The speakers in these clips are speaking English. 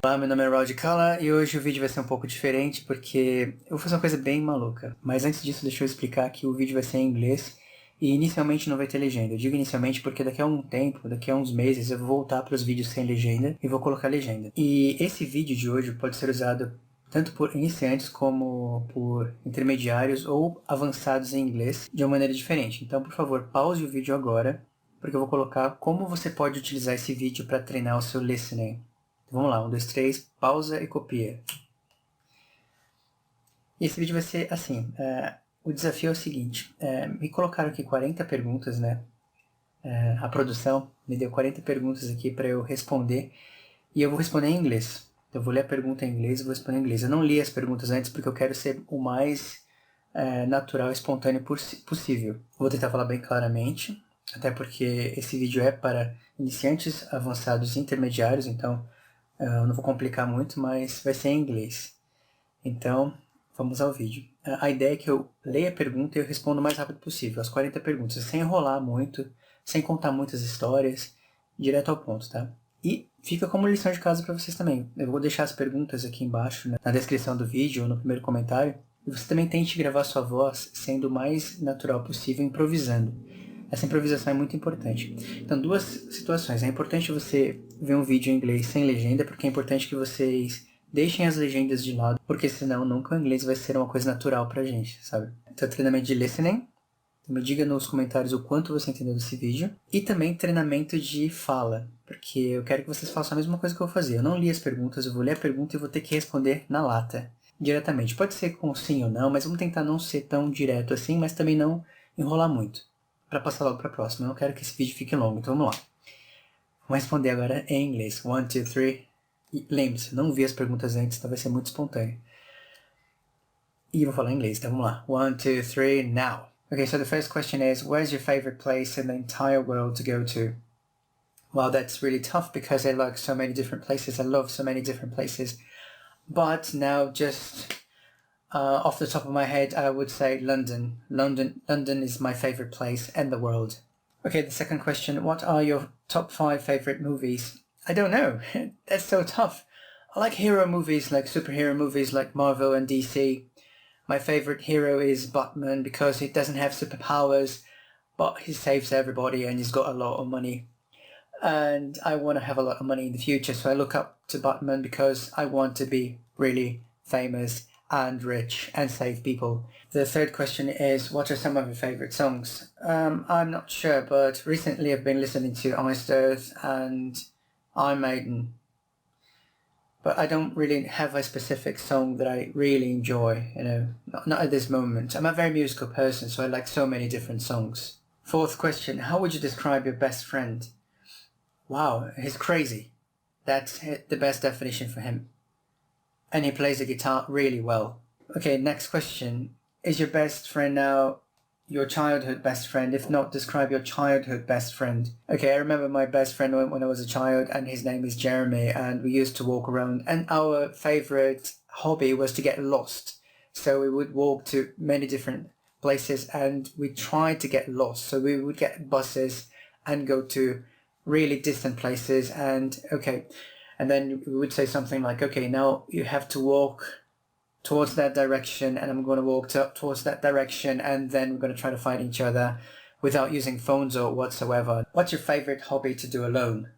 Olá, meu nome é Rodger e hoje o vídeo vai ser um pouco diferente porque eu vou fazer uma coisa bem maluca. Mas antes disso, deixa eu explicar que o vídeo vai ser em inglês e inicialmente não vai ter legenda. Eu digo inicialmente porque daqui a um tempo, daqui a uns meses, eu vou voltar para os vídeos sem legenda e vou colocar legenda. E esse vídeo de hoje pode ser usado tanto por iniciantes como por intermediários ou avançados em inglês de uma maneira diferente. Então, por favor, pause o vídeo agora, porque eu vou colocar como você pode utilizar esse vídeo para treinar o seu listening. Vamos lá, 1, 2, 3, pausa e copia. E esse vídeo vai ser assim, o desafio é o seguinte, me colocaram aqui 40 perguntas, né? A produção me deu 40 perguntas aqui para eu responder, e eu vou responder em inglês. Eu vou ler a pergunta em inglês e vou responder em inglês. Eu não li as perguntas antes porque eu quero ser o mais natural e espontâneo possível. Vou tentar falar bem claramente, até porque esse vídeo é para iniciantes, avançados e intermediários, então eu não vou complicar muito, mas vai ser em inglês. Então, vamos ao vídeo. A ideia é que eu leia a pergunta e eu respondo o mais rápido possível, as 40 perguntas, sem enrolar muito, sem contar muitas histórias, direto ao ponto, tá? E fica como lição de casa para vocês também. Eu vou deixar as perguntas aqui embaixo, né, na descrição do vídeo ou no primeiro comentário. E você também tente gravar sua voz sendo o mais natural possível, improvisando. Essa improvisação é muito importante. Então, duas situações. É importante você ver um vídeo em inglês sem legenda, porque é importante que vocês deixem as legendas de lado, porque senão nunca o inglês vai ser uma coisa natural pra gente, sabe? Então, treinamento de listening. Me diga nos comentários o quanto você entendeu desse vídeo. E também treinamento de fala, porque eu quero que vocês façam a mesma coisa que eu vou fazer. Eu não li as perguntas, eu vou ler a pergunta e vou ter que responder na lata, diretamente. Pode ser com sim ou não, mas vamos tentar não ser tão direto assim, mas também não enrolar muito, para passar logo para a próxima. Eu não quero que esse vídeo fique longo, então vamos lá. Vamos responder agora em inglês. 1, 2, 3. E lembre-se, não vi as perguntas antes, então vai ser muito espontâneo. E eu vou falar em inglês, então vamos lá. 1, 2, 3, now. Okay, so the first question is, where's your favorite place in the entire world to go to? Well, that's really tough because I like so many different places. I love so many different places. But now just off the top of my head, I would say London. London is my favorite place in the world. Okay, the second question, what are your top 5 favorite movies? I don't know. That's so tough. I like hero movies, like superhero movies like Marvel and DC. My favorite hero is Batman because he doesn't have superpowers, but he saves everybody and he's got a lot of money. And I want to have a lot of money in the future, so I look up to Batman because I want to be really famous and rich and save people. The third question is, what are some of your favorite songs? I'm not sure, but recently I've been listening to Iced Earth and Iron Maiden. But I don't really have a specific song that I really enjoy, not at this moment. I'm a very musical person, so I like so many different songs. Fourth question, how would you describe your best friend? Wow, he's crazy. That's the best definition for him. And he plays the guitar really well. Okay, next question. Is your best friend now your childhood best friend? If not, describe your childhood best friend. Okay, I remember my best friend when I was a child, and his name is Jeremy, and we used to walk around, and our favorite hobby was to get lost. So we would walk to many different places, and we tried to get lost. So we would get buses and go to really distant places, and then we would say something like, okay, now you have to walk towards that direction, and I'm going to walk towards that direction, and then we're going to try to find each other without using phones or whatsoever. What's your favorite hobby to do alone?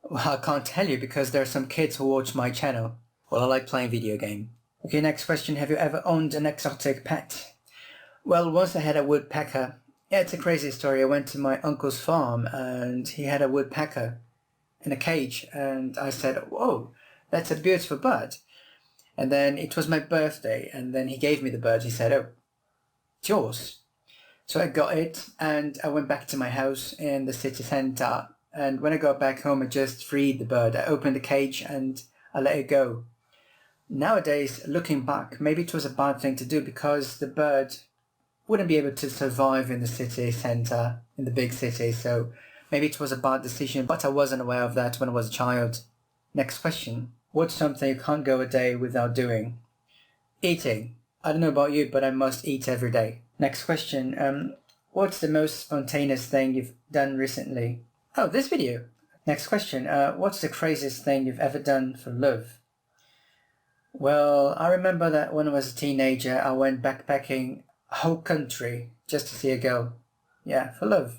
Well, I can't tell you because there are some kids who watch my channel. Well, I like playing video game. Okay, next question. Have you ever owned an exotic pet? Well, once I had a woodpecker. Yeah, it's a crazy story. I went to my uncle's farm and he had a woodpecker in a cage, and I said, whoa, that's a beautiful bird. And then it was my birthday, and then he gave me the bird. He said, oh, it's yours. So I got it, and I went back to my house in the city centre. And when I got back home, I just freed the bird. I opened the cage and I let it go. Nowadays, looking back, maybe it was a bad thing to do because the bird wouldn't be able to survive in the city centre, in the big city. So maybe it was a bad decision, but I wasn't aware of that when I was a child. Next question. What's something you can't go a day without doing? Eating. I don't know about you, but I must eat every day. Next question. What's the most spontaneous thing you've done recently? Oh, this video. Next question. What's the craziest thing you've ever done for love? Well, I remember that when I was a teenager, I went backpacking a whole country just to see a girl. Yeah, for love.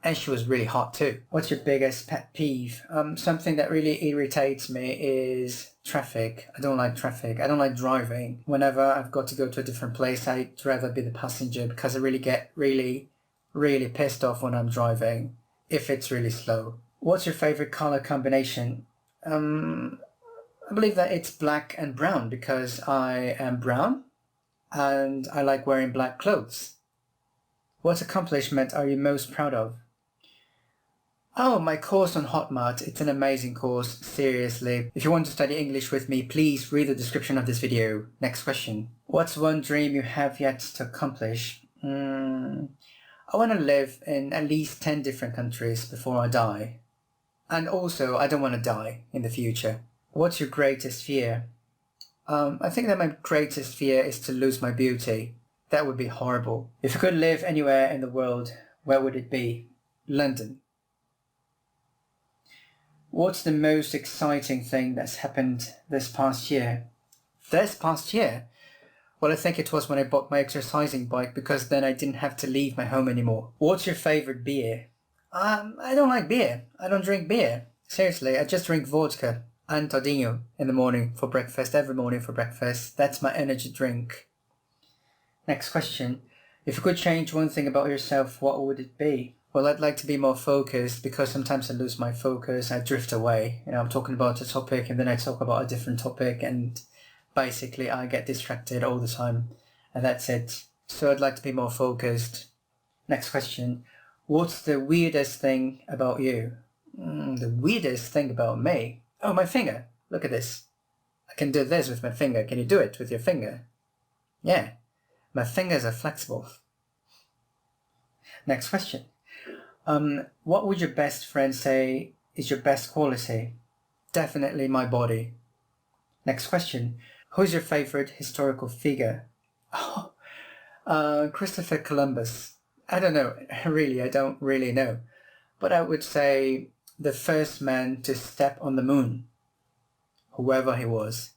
And she was really hot too. What's your biggest pet peeve? Something that really irritates me is traffic. I don't like traffic. I don't like driving. Whenever I've got to go to a different place, I'd rather be the passenger because I really get really pissed off when I'm driving if it's really slow. What's your favorite color combination? I believe that it's black and brown because I am brown and I like wearing black clothes. What accomplishment are you most proud of? Oh, my course on Hotmart. It's an amazing course, seriously. If you want to study English with me, please read the description of this video. Next question. What's one dream you have yet to accomplish? I want to live in at least 10 different countries before I die. And also, I don't want to die in the future. What's your greatest fear? I think that my greatest fear is to lose my beauty. That would be horrible. If you could live anywhere in the world, where would it be? London. What's the most exciting thing that's happened this past year? This past year? Well, I think it was when I bought my exercising bike because then I didn't have to leave my home anymore. What's your favorite beer? I don't like beer. I don't drink beer. Seriously, I just drink vodka and todinho in the morning for breakfast, every morning for breakfast. That's my energy drink. Next question. If you could change one thing about yourself, what would it be? Well, I'd like to be more focused because sometimes I lose my focus, I drift away. I'm talking about a topic and then I talk about a different topic and basically I get distracted all the time and that's it. So I'd like to be more focused. Next question. What's the weirdest thing about you? The weirdest thing about me? Oh, my finger. Look at this. I can do this with my finger. Can you do it with your finger? Yeah. My fingers are flexible. Next question. What would your best friend say is your best quality? Definitely my body. Next question. Who's your favorite historical figure? Christopher Columbus. I don't know. Really, I don't really know. But I would say the first man to step on the moon. Whoever he was.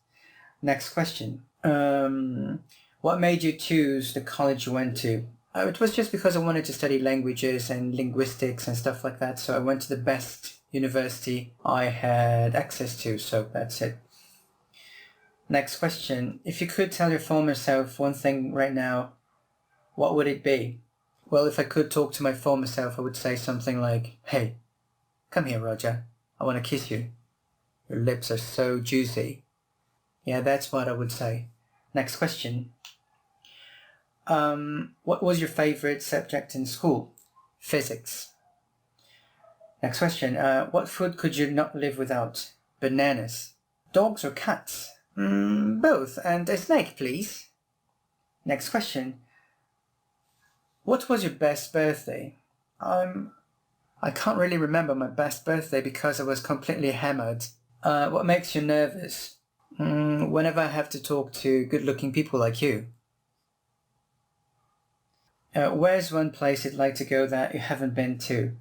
Next question. What made you choose the college you went to? It was just because I wanted to study languages and linguistics and stuff like that, so I went to the best university I had access to, so that's it. Next question. If you could tell your former self one thing right now, what would it be? Well, if I could talk to my former self, I would say something like, "Hey, come here, Rodger. I want to kiss you. Your lips are so juicy." Yeah, that's what I would say. Next question. What was your favorite subject in school? Physics. Next question. What food could you not live without? Bananas. Dogs or cats? Both. And a snake, please. Next question. What was your best birthday? I can't really remember my best birthday because I was completely hammered. What makes you nervous? Whenever I have to talk to good-looking people like you. Where's one place you'd like to go that you haven't been to?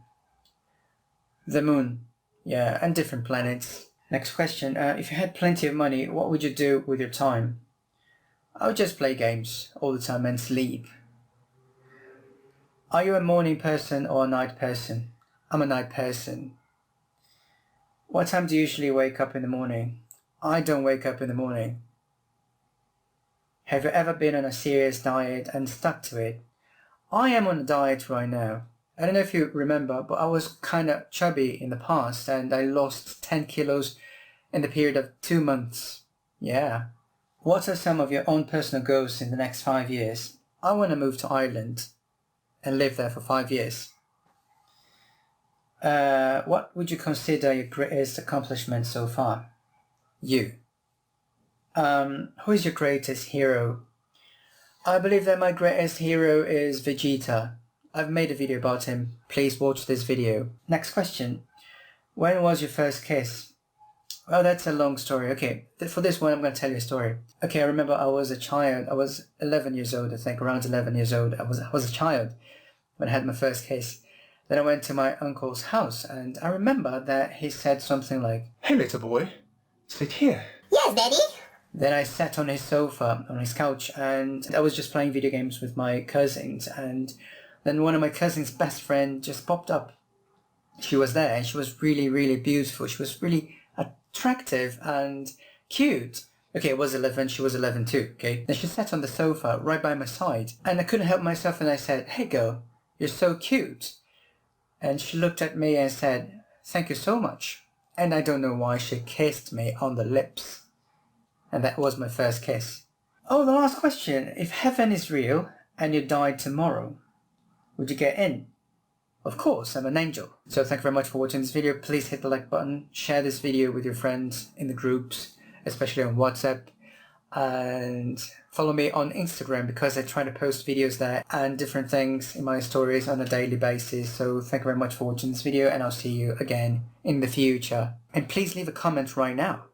The moon. Yeah, and different planets. Next question. If you had plenty of money, what would you do with your time? I would just play games all the time and sleep. Are you a morning person or a night person? I'm a night person. What time do you usually wake up in the morning? I don't wake up in the morning. Have you ever been on a serious diet and stuck to it? I am on a diet right now. I don't know if you remember, but I was kind of chubby in the past and I lost 10 kilos in the period of 2 months. Yeah. What are some of your own personal goals in the next 5 years? I want to move to Ireland and live there for 5 years. What would you consider your greatest accomplishment so far? You. Who is your greatest hero? I believe that my greatest hero is Vegeta. I've made a video about him. Please watch this video. Next question. When was your first kiss? Well, that's a long story. Okay, for this one, I'm going to tell you a story. Okay, I remember I was a child. I was 11 years old, I think, around 11 years old. I was a child when I had my first kiss. Then I went to my uncle's house, and I remember that he said something like, "Hey, little boy, sit here." Yes, Daddy. Then I sat on his sofa, on his couch, and I was just playing video games with my cousins, and then one of my cousin's best friend just popped up. She was there, and she was really, really beautiful. She was really attractive and cute. Okay, it was 11, she was 11 too, okay? Then she sat on the sofa right by my side, and I couldn't help myself, and I said, "Hey girl, you're so cute." And she looked at me and said, "Thank you so much." And I don't know why she kissed me on the lips. And that was my first kiss. Oh, the last question. If heaven is real and you died tomorrow, would you get in? Of course, I'm an angel. So thank you very much for watching this video. Please hit the like button, share this video with your friends in the groups, especially on WhatsApp, and follow me on Instagram because I try to post videos there and different things in my stories on a daily basis. So thank you very much for watching this video, and I'll see you again in the future. And please leave a comment right now.